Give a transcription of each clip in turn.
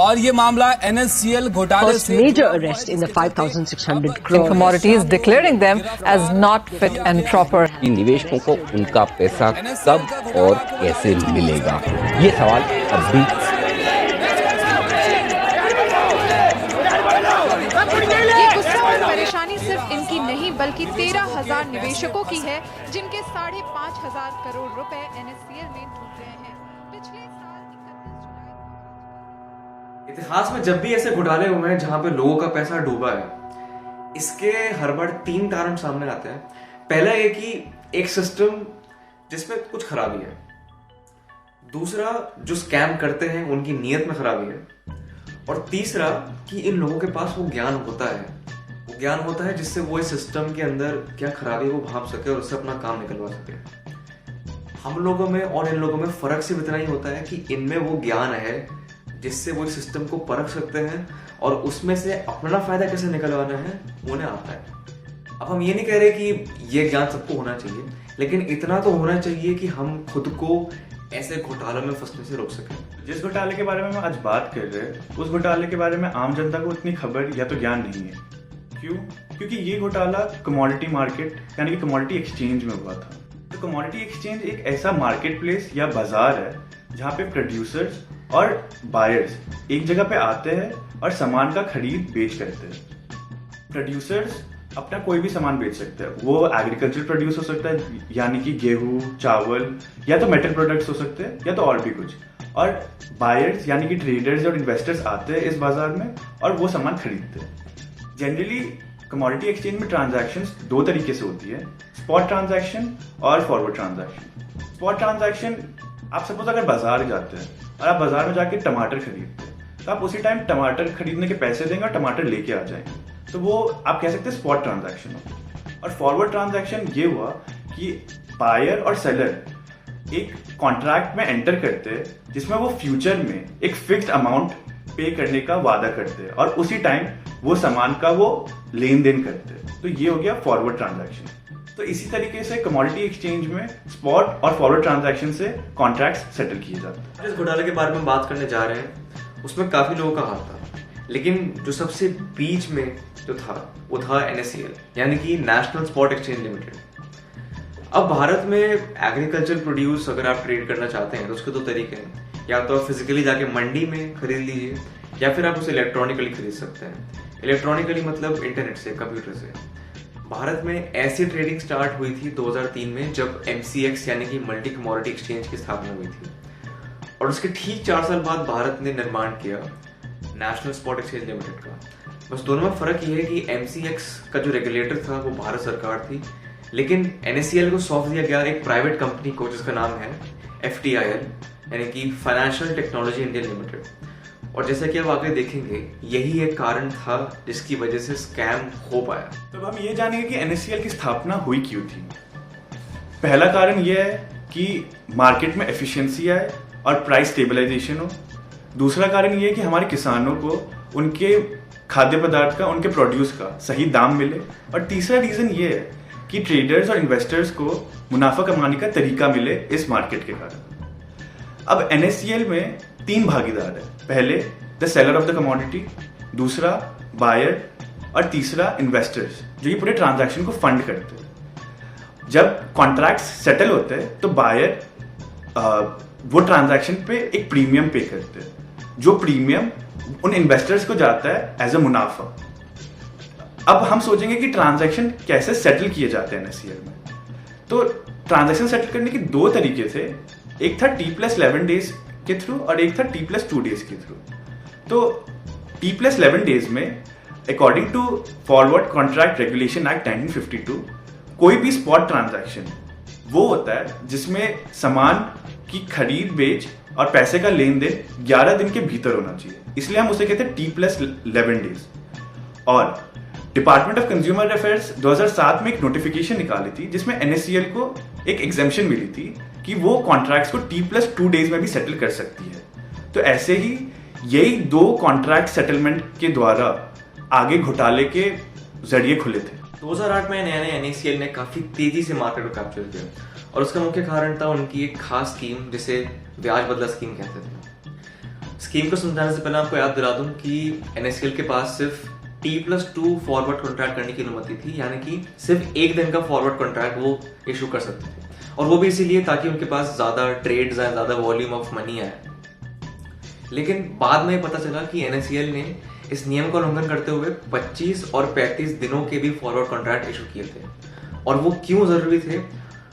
और ये मामला NSCL घोटाले First से major arrest in the 5,600 crore commodities, declaring them as not fit and proper. निवेशकों को उनका पैसा कब और कैसे मिलेगा, ये सवाल अब भी ये गुस्सा और परेशानी सिर्फ इनकी नहीं बल्कि 13,000 निवेशकों की है जिनके 5,500 करोड़ रुपए NSCL में डूब गए हैं। पिछले साल 31 जुलाई इतिहास में जब भी ऐसे घोटाले हुए हैं जहां पे लोगों का पैसा डूबा है, इसके हर बार 3 कारण सामने आते हैं। पहला ये कि एक सिस्टम जिसमें कुछ खराबी है, दूसरा जो स्कैम करते हैं उनकी नीयत में खराबी है, और तीसरा कि इन लोगों के पास वो ज्ञान होता है जिससे वो इस सिस्टम के अंदर क्या खराबी है वो भांप सके और उससे अपना काम निकलवा सके। हम लोगों में और इन लोगों में फर्क सिर्फ इतना ही होता है कि इनमें वो ज्ञान है जिससे वो इस सिस्टम को परख सकते हैं और उसमें से अपना फायदा कैसे निकलवाना है उन्हें आता है। अब हम ये नहीं कह रहे कि ये ज्ञान सबको होना चाहिए, लेकिन इतना तो होना चाहिए कि हम खुद को ऐसे घोटालों में फंसने से रोक सकें। जिस घोटाले के बारे में हम आज बात कर रहे हैं, उस घोटाले के बारे में आम जनता को उतनी खबर या तो ज्ञान नहीं है। क्यों? क्योंकि ये घोटाला कमोडिटी मार्केट यानी कि कमोडिटी एक्सचेंज में हुआ था। तो कमोडिटी एक्सचेंज एक ऐसा मार्केट प्लेस या बाजार है जहाँ पे प्रोड्यूसर्स और बायर्स एक जगह पे आते हैं और सामान का खरीद बेच करते हैं। प्रोड्यूसर्स अपना कोई भी सामान बेच सकते हैं, वो एग्रीकल्चर प्रोड्यूस हो सकता है यानी कि गेहूं, चावल, या तो मेटल प्रोडक्ट्स हो सकते हैं या तो और भी कुछ। और बायर्स यानी कि ट्रेडर्स और इन्वेस्टर्स आते हैं इस बाजार में और वो सामान खरीदते हैं। जनरली कमोडिटी एक्सचेंज में ट्रांजैक्शंस 2 तरीके से होती है, स्पॉट ट्रांजैक्शन और फॉरवर्ड ट्रांजैक्शन। स्पॉट ट्रांजैक्शन, आप सपोज अगर बाजार जाते हैं और आप बाजार में जाके टमाटर खरीदते हैं तो आप उसी टाइम टमाटर खरीदने के पैसे देंगे और टमाटर लेके आ जाएंगे, तो वो आप कह सकते हैं स्पॉट ट्रांजैक्शन हो। और फॉरवर्ड ट्रांजैक्शन ये हुआ कि बायर और सेलर एक कॉन्ट्रैक्ट में एंटर करते हैं जिसमें वो फ्यूचर में एक फिक्स्ड अमाउंट पे करने का वादा करते हैं और उसी टाइम वो सामान का वो लेन देन करते हैं। तो ये हो गया फॉरवर्ड ट्रांजैक्शन। तो इसी तरीके से कमोडिटी एक्सचेंज में स्पॉट और फॉरवर्ड ट्रांजैक्शन से कॉन्ट्रैक्ट्स सेटल किए जाते हैं। जिस घोटाले के बारे में बात करने जा रहे हैं उसमें काफी लोगों का हाथ था, लेकिन जो सबसे बीच में जो था वो था NSCL यानी कि नेशनल स्पॉट एक्सचेंज लिमिटेड। अब भारत में एग्रीकल्चर प्रोड्यूस अगर आप ट्रेड करना चाहते हैं तो उसके 2 तरीके हैं, या तो आप फिजिकली जाके मंडी में खरीद लीजिए या फिर आप उसे इलेक्ट्रॉनिकली खरीद सकते हैं। इलेक्ट्रॉनिकली मतलब इंटरनेट से, कंप्यूटर से। भारत में ऐसी ट्रेडिंग स्टार्ट हुई थी 2003 में जब MCX यानी कि मल्टी कमोडिटी एक्सचेंज की स्थापना हुई थी, और उसके ठीक 4 साल बाद भारत ने निर्माण किया नेशनल स्पॉट एक्सचेंज लिमिटेड का। बस दोनों में फर्क ये है कि MCX का जो रेगुलेटर था वो भारत सरकार थी, लेकिन NSCL को सौंप दिया गया एक प्राइवेट कंपनी को जिसका नाम है FTIL यानी कि फाइनेंशियल टेक्नोलॉजी इंडिया लिमिटेड। और जैसा कि आप आगे देखेंगे यही एक कारण था जिसकी वजह से स्कैम हो पाया। तो हम ये जानेंगे कि NSCL की स्थापना हुई क्यों थी। पहला कारण यह है कि मार्केट में एफिशिएंसी आए और प्राइस स्टेबलाइजेशन हो। दूसरा कारण यह है कि हमारे किसानों को उनके खाद्य पदार्थ का, उनके प्रोड्यूस का सही दाम मिले। और तीसरा रीजन ये है कि ट्रेडर्स और इन्वेस्टर्स को मुनाफा कमाने का तरीका मिले इस मार्केट के कारण। अब NSCL में 3 भागीदार है। पहले the seller of the commodity, दूसरा बायर और तीसरा इन्वेस्टर्स जो ये पूरे ट्रांजैक्शन को फंड करते हैं। जब कॉन्ट्रैक्ट्स सेटल होते हैं तो बायर वो ट्रांजैक्शन पे एक प्रीमियम पे करते हैं, जो प्रीमियम उन इन्वेस्टर्स को जाता है एज अ मुनाफा। अब हम सोचेंगे कि ट्रांजैक्शन कैसे सेटल किए जाते हैं NSCL में। तो ट्रांजैक्शन सेटल करने के 2 तरीके थे, एक था T+11 डेज के थ्रू और एक था T+2 डेज के थ्रू। तो T+11 डेज में according to Forward Contract Regulation Act 1952 कोई भी स्पॉट ट्रांजैक्शन वो होता है जिसमें सामान की खरीद बेच और पैसे का लेन देन 11 दिन के भीतर होना चाहिए, इसलिए हम उसे कहते हैं T+11 डेज। और डिपार्टमेंट ऑफ कंज्यूमर अफेयर्स 2007 में एक नोटिफिकेशन निकाली थी जिसमें NSCL को एक एग्जेम्पशन मिली थी कि वो कॉन्ट्रैक्ट्स को T+2 डेज में भी सेटल कर सकती है। तो ऐसे ही यही 2 कॉन्ट्रैक्ट सेटलमेंट के द्वारा आगे घोटाले के जरिए खुले थे। 2008 में नया NSCL ने काफी तेजी से मार्केट को कैप्चर किया और उसका मुख्य कारण था उनकी एक खास स्कीम जिसे ब्याज बदला स्कीम कहते थे। स्कीम को समझाने से पहले आपको याद दिला दूं कि NSCL के पास सिर्फ T+2 फॉरवर्ड कॉन्ट्रैक्ट करने की अनुमति थी, यानी कि सिर्फ एक दिन का फॉरवर्ड कॉन्ट्रैक्ट वो इशू कर सकते थे, और वो भी इसीलिए ताकि उनके पास ज्यादा ट्रेड्स आए, ज्यादा वॉल्यूम ऑफ मनी आए। लेकिन बाद में पता चला कि NSCL ने इस नियम का उल्लंघन करते हुए 25 और 35 दिनों के भी फॉरवर्ड कॉन्ट्रैक्ट इशू किए थे, और वो क्यों जरूरी थे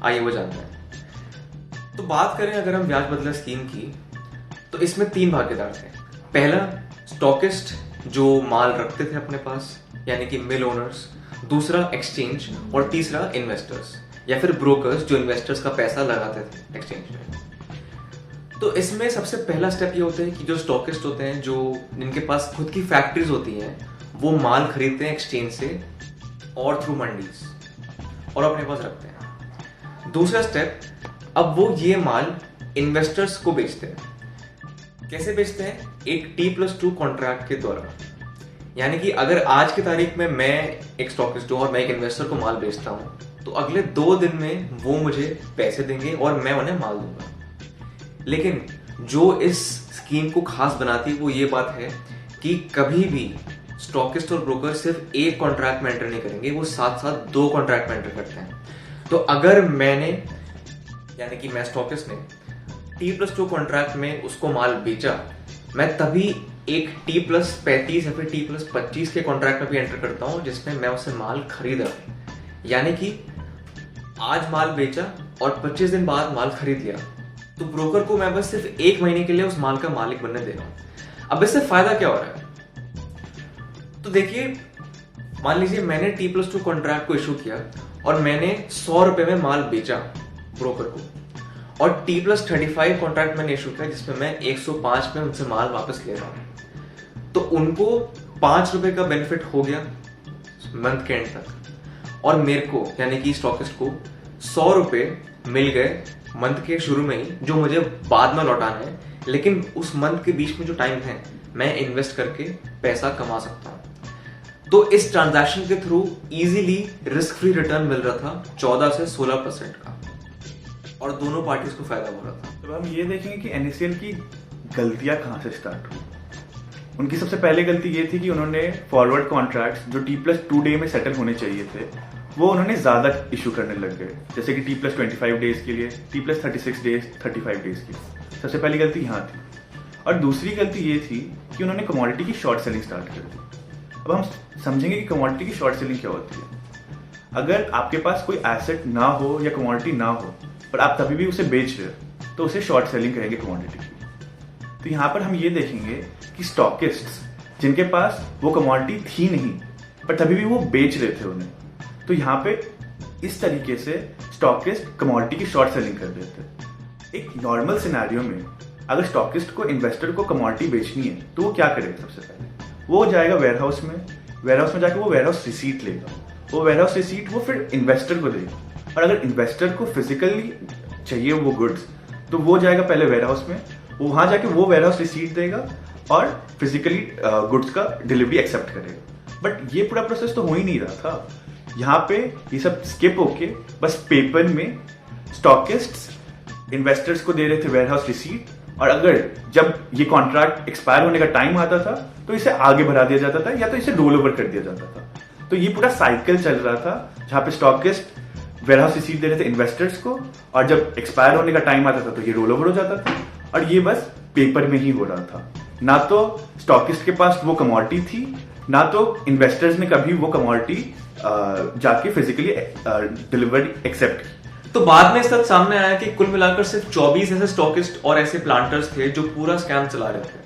आइए वो जानते हैं। तो बात करें अगर हम ब्याज बदला स्कीम की, तो इसमें 3 भागीदार थे। पहला स्टॉकिस्ट जो माल रखते थे अपने पास, यानी कि मिल ओनर्स, दूसरा एक्सचेंज, और तीसरा इन्वेस्टर्स या फिर ब्रोकर्स जो इन्वेस्टर्स का पैसा लगाते थे एक्सचेंज में। तो इसमें सबसे पहला स्टेप ये होता है कि जो स्टॉकिस्ट होते हैं, जो जिनके पास खुद की फैक्ट्रीज होती हैं, वो माल खरीदते हैं एक्सचेंज से और थ्रू मंडीज और अपने पास रखते हैं। दूसरा स्टेप, अब वो ये माल इन्वेस्टर्स को बेचते हैं। कैसे बेचते हैं? एक T+2 कॉन्ट्रैक्ट के द्वारा। यानी कि अगर आज की तारीख में मैं एक स्टॉकिस्ट हूं और मैं एक इन्वेस्टर को माल बेचता हूं, तो अगले 2 दिन में वो मुझे पैसे देंगे और मैं उन्हें माल दूंगा। लेकिन जो इस स्कीम को खास बनाती है वो ये बात है कि कभी भी स्टॉकिस्ट और ब्रोकर सिर्फ एक कॉन्ट्रैक्ट में एंटर नहीं करेंगे, वो साथ साथ 2 कॉन्ट्रैक्ट में एंटर करते हैं। तो अगर मैंने, यानी कि मैं स्टॉकिस्ट ने T+2 कॉन्ट्रैक्ट में उसको माल बेचा, मैं तभी एक T+35 या फिर T+25 के कॉन्ट्रैक्ट में भी एंटर करता हूं जिसमें मैं उससे माल खरीदा। यानी कि आज माल बेचा और 25 दिन बाद माल खरीद लिया, तो ब्रोकर को मैं बस सिर्फ 1 महीने के लिए उस माल का मालिक बनने दे रहा हूं। अब इससे फायदा क्या हो रहा है? तो देखिए, मान लीजिए मैंने T+2 कॉन्ट्रैक्ट को इशू किया और मैंने 100 रुपए में माल बेचा ब्रोकर को, और T+35 कॉन्ट्रैक्ट मैंने इशू किया जिसमें मैं 105 में उनसे माल वापस ले रहा हूं। तो उनको 5 रुपए का बेनिफिट हो गया मंथ के एंड तक, और मेरे को यानी कि स्टॉकिस्ट को 100 रुपए मिल गए मंथ के शुरू में ही, जो मुझे बाद में लौटाना है। लेकिन उस मंथ के बीच में जो टाइम है, मैं इन्वेस्ट करके पैसा कमा सकता हूं। तो इस ट्रांजैक्शन के through easily risk free return मिल रहा था 14 से 16% का, और दोनों पार्टीज को फायदा हो रहा था। तो हम ये देखेंगे कि NSCL की गलतियां कहां से स्टार्ट हुई। उनकी सबसे पहले गलती ये थी कि उन्होंने फॉरवर्ड कॉन्ट्रैक्ट्स जो T+2 डे में सेटल होने चाहिए थे, वो उन्होंने ज्यादा इशू करने लग गए, जैसे कि T+25 डेज के लिए, T+36 डेज, 35 डेज के। सबसे पहली गलती यहाँ थी। और दूसरी गलती ये थी कि उन्होंने कमोडिटी की शॉर्ट सेलिंग स्टार्ट कर दी। अब हम समझेंगे कि कमोडिटी की शॉर्ट सेलिंग क्या होती है। अगर आपके पास कोई एसेट ना हो या कमोडिटी ना हो, पर आप तभी भी उसे बेच रहे हो, तो उसे शॉर्ट सेलिंग कहेंगे कमोडिटी की। तो यहाँ पर हम ये देखेंगे कि स्टॉकिस्ट्स जिनके पास वो कमोडिटी थी नहीं, पर तभी भी वो बेच रहे थे उन्हें, तो यहाँ पे इस तरीके से स्टॉकिस्ट कमोडिटी की शॉर्ट सेलिंग कर देते। एक नॉर्मल सिनेरियो में अगर स्टॉकिस्ट को इन्वेस्टर को कमोडिटी बेचनी है, तो वो क्या करेगा? सबसे पहले वो जाएगा वेयरहाउस में जाके वो वेयरहाउस रिसीट लेगा। वो वेयरहाउस रिसीट वो फिर इन्वेस्टर को देगा, और अगर इन्वेस्टर को फिजिकली चाहिए वो गुड्स, तो वो जाएगा पहले वेयरहाउस में, वहां जाके वो वेयरहाउस रिसीट देगा और फिजिकली गुड्स का डिलीवरी एक्सेप्ट करेगा। बट ये पूरा प्रोसेस तो हो ही नहीं रहा था। यहाँ पे ये सब स्किप होके बस पेपर में स्टॉकिस्ट्स इन्वेस्टर्स को दे रहे थे वेयरहाउस रिसीट, और अगर जब ये कॉन्ट्रैक्ट एक्सपायर होने का टाइम आता था तो इसे आगे बढ़ा दिया जाता था या तो इसे रोल ओवर कर दिया जाता था। तो ये पूरा साइकिल चल रहा था जहां पे स्टॉकिस्ट वेयरहाउस रिसीट दे रहे थे इन्वेस्टर्स को, और जब एक्सपायर होने का टाइम आता था तो ये रोल ओवर हो जाता था, और ये बस पेपर में ही हो रहा था। ना तो स्टॉकिस्ट के पास वो कमोडिटी थी, ना तो इन्वेस्टर्स ने कभी वो कमोडिटी जाके फिजिकली डिलीवरी एक्सेप्ट की। तो बाद में इस तक सामने आया कि कुल मिलाकर सिर्फ 24 ऐसे स्टॉकिस्ट और ऐसे प्लांटर्स थे जो पूरा स्कैम चला रहे थे,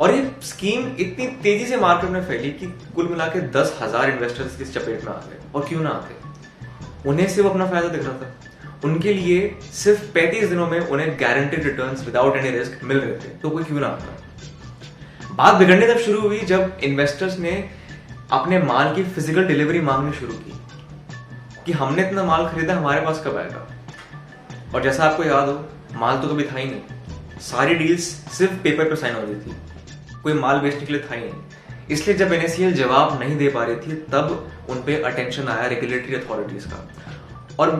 और ये स्कीम इतनी तेजी से मार्केट में फैली कि कुल मिलाकर 10,000 इन्वेस्टर्स इस चपेट में आ गए। और क्यों ना आते, उन्हें सिर्फ अपना फायदा दिख रहा था। उनके लिए सिर्फ 35 दिनों में उन्हें guaranteed returns without any risk मिल रहे थे, तो कोई क्यों ना आता। बात बिगड़ने तब शुरू हुई जब इन्वेस्टर्स ने अपने माल की फिजिकल डिलीवरी मांगनी शुरू की कि हमने इतना माल खरीदा, हमारे पास कब आएगा। और जैसा आपको याद हो, माल तो कभी था ही नहीं, सारी डील्स सिर्फ पेपर पर साइन हो रही थी, कोई माल बेचने के लिए था ही नहीं। इसलिए जब NSCL जवाब नहीं दे पा रही थी, तब उन पे अटेंशन आया रेगुलेटरी अथॉरिटीज का, और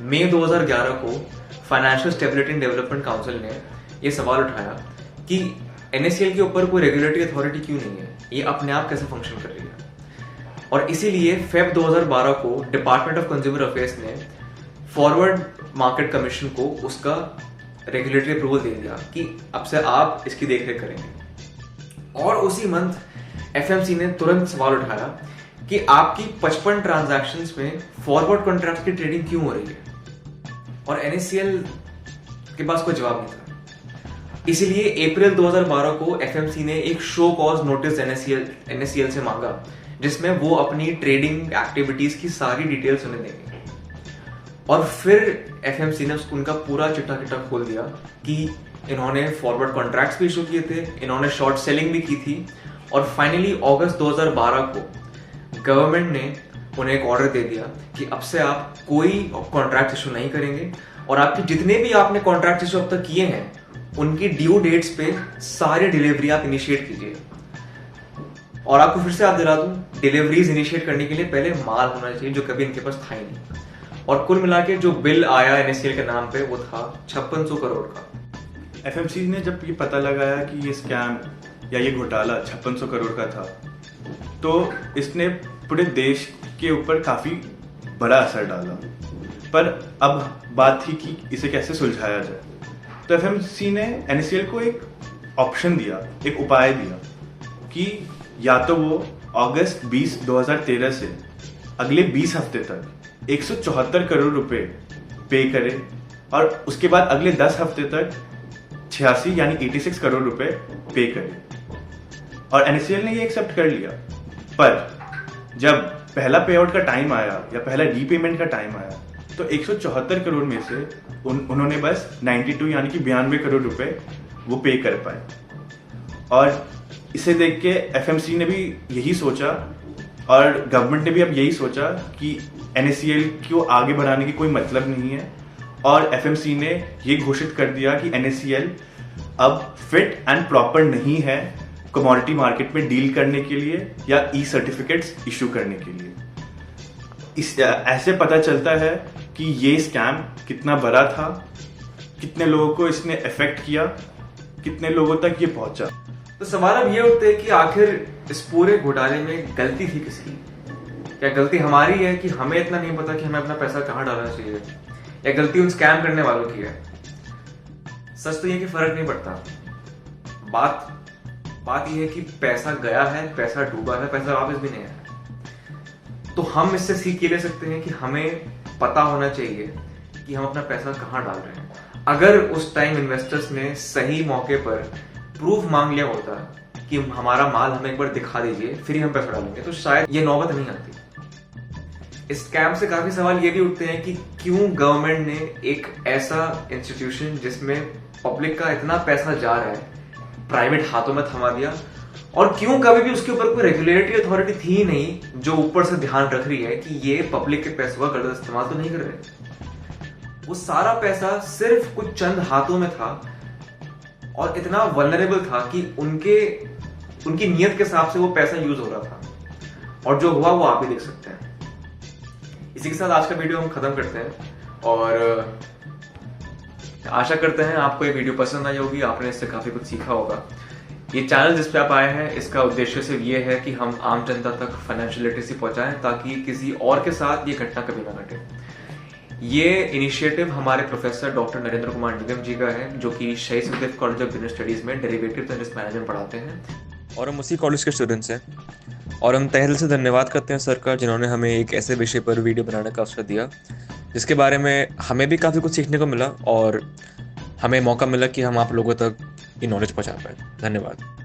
मई 2011 को financial stability and development council ने यह सवाल उठाया कि NSCL के ऊपर कोई रेगुलेटरी अथॉरिटी क्यों नहीं है, ये अपने आप कैसे फंक्शन कर रही है। और इसीलिए फेब 2012 को डिपार्टमेंट ऑफ कंज्यूमर अफेयर्स ने फॉरवर्ड मार्केट कमीशन को उसका रेगुलेटरी अप्रूवल दे दिया कि अब से आप इसकी देखरेख करेंगे। और उसी मंथ FMC ने तुरंत सवाल उठाया कि आपकी 55 ट्रांजैक्शंस में फॉरवर्ड कॉन्ट्रैक्ट की ट्रेडिंग क्यों हो रही है, और NSCL के पास कोई जवाब नहीं था। इसीलिए अप्रैल 2012 को FMC ने एक शो कॉज नोटिस NSCL से मांगा, जिसमें वो अपनी ट्रेडिंग एक्टिविटीज की सारी डिटेल्स उन्हें देंगे। और फिर FMC ने उनका पूरा चिट्ठा खोल दिया कि इन्होंने फॉरवर्ड कॉन्ट्रैक्ट्स भी इशू किए थे, इन्होंने शॉर्ट सेलिंग भी की थी। और फाइनली अगस्त 2012 को गवर्नमेंट ने उन्हें एक ऑर्डर दे दिया कि अब से आप कोई कॉन्ट्रैक्ट इशू नहीं करेंगे, और आपके जितने भी आपने कॉन्ट्रैक्ट इशू अब तक किए हैं उनकी ड्यू डेट्स पे सारी डिलीवरी आप इनिशिएट कीजिए। और आपको फिर से आप दिला दूं, डिलीवरीज इनिशिएट करने के लिए पहले माल होना चाहिए, जो कभी इनके पास था ही नहीं। और कुल मिला के जो बिल आया NSCL के नाम पे वो था 5600 करोड़ का। FMC ने जब ये पता लगाया कि ये स्कैम या ये घोटाला 5600 करोड़ का था, तो इसने पूरे देश के ऊपर काफी बड़ा असर डाला। पर अब बात थी कि इसे कैसे सुलझाया जाए। तो FMC ने NSCL को एक ऑप्शन दिया, एक उपाय दिया कि या तो वो अगस्त 20, 2013 से अगले 20 हफ्ते तक 174 करोड़ रुपए पे करे, और उसके बाद अगले 10 हफ्ते तक 86 यानी 86 करोड़ रुपए पे करे। और NSCL ने ये एक्सेप्ट कर लिया। पर जब पहला पे आउट का टाइम आया या पहला रीपेमेंट का टाइम आया, तो 174 करोड़ में से उन्होंने बस 92 यानी कि 92 करोड़ रुपए वो पे कर पाए। और इसे देख के FMC ने भी यही सोचा, और गवर्नमेंट ने भी अब यही सोचा कि NSCL को आगे बढ़ाने की कोई मतलब नहीं है। और FMC ने ये घोषित कर दिया कि NSCL अब फिट एंड प्रॉपर नहीं है कमोडिटी मार्केट में डील करने के लिए या ई-सर्टिफिकेट्स इशू करने के लिए। ऐसे पता चलता है कि ये स्कैम कितना बड़ा था, कितने लोगों को इसने अफेक्ट किया, कितने लोगों तक ये पहुंचा। तो सवाल अब ये उठते हैं कि आखिर इस पूरे घोटाले में गलती थी किसकी? क्या गलती हमारी है कि हमें इतना नहीं पता कि हमें अपना पैसा कहाँ डालना चाहिए, या गलती उन स्कैम करने वालों की है? सच तो ये कि फर्क नहीं पड़ता। बात ये है कि पैसा गया है, पैसा डूबा है, पैसा वापस भी नहीं आया। तो हम इससे सीख ये ले सकते हैं कि हमें पता होना चाहिए कि हम अपना पैसा कहाँ डाल रहे हैं। अगर उस टाइम इन्वेस्टर्स ने सही मौके पर प्रूफ मांग लिया होता कि हमारा माल हमें एक बार दिखा दीजिए, फिर ही हम पैसा डालेंगे, तो शायद ये नौबत नहीं आती। इस स्कैम से काफी सवाल ये भी उठते हैं कि क्यों गवर्नमेंट ने एक ऐसा इंस्टीट्यूशन जिसमें पब्लिक का इतना पैसा जा रहा है प्राइवेट हाथों में थमा दिया, और क्यों कभी भी उसके ऊपर कोई रेगुलेटरी अथॉरिटी थी ही नहीं जो ऊपर से ध्यान रख रही है कि ये पब्लिक के पैसों का गलत इस्तेमाल तो नहीं कर रहे। वो सारा पैसा सिर्फ कुछ चंद हाथों में था और इतना वल्नरेबल था कि उनकी नियत के हिसाब से वो पैसा यूज हो रहा था, और जो हुआ वो आप भी देख सकते हैं। इसी के साथ आज का वीडियो हम खत्म करते हैं, और आशा करते हैं आपको ये वीडियो पसंद आई होगी, आपने इससे काफी कुछ सीखा होगा। ये चैनल जिस पे आप आए हैं, इसका उद्देश्य सिर्फ ये है कि हम आम जनता तक फाइनेंशियल लिटरेसी पहुंचाएं, ताकि किसी और के साथ ये घटना कभी ना घटे। ये इनिशिएटिव हमारे प्रोफेसर डॉक्टर नरेंद्र कुमार निगम जी का है, जो कि शहीद Sukhdev college of business studies में डेरिवेटिव्स एंड रिस्क मैनेजमेंट पढ़ाते हैं, और हम उसी कॉलेज के स्टूडेंट्स हैं। और हम तहे दिल से धन्यवाद करते हैं सर का, जिन्होंने हमें एक ऐसे विषय पर वीडियो बनाने का अवसर दिया जिसके बारे में हमें भी काफ़ी कुछ सीखने को मिला, और हमें मौका मिला कि हम आप लोगों तक ये नॉलेज पहुंचा पाए। धन्यवाद।